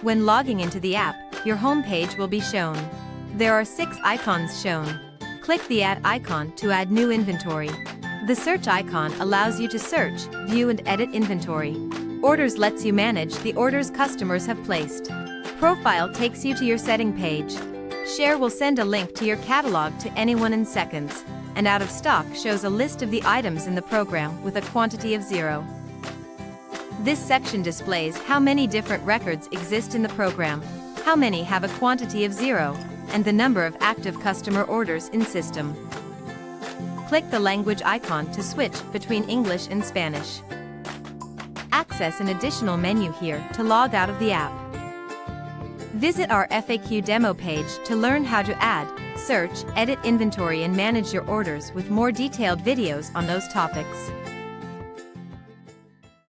When logging into the app, your home page will be shown. There are 6 icons shown. Click the Add icon to add new inventory. The search icon allows you to search, view and edit inventory. Orders lets you manage the orders customers have placed. Profile takes you to your setting page. Share will send a link to your catalog to anyone in seconds. And out of stock shows a list of the items in the program with a quantity of 0. This section displays how many different records exist in the program, how many have a quantity of 0, and the number of active customer orders in system. Click the language icon to switch between English and Spanish. Access an additional menu here to log out of the app. Visit our FAQ demo page to learn how to add, search, edit inventory and manage your orders with more detailed videos on those topics.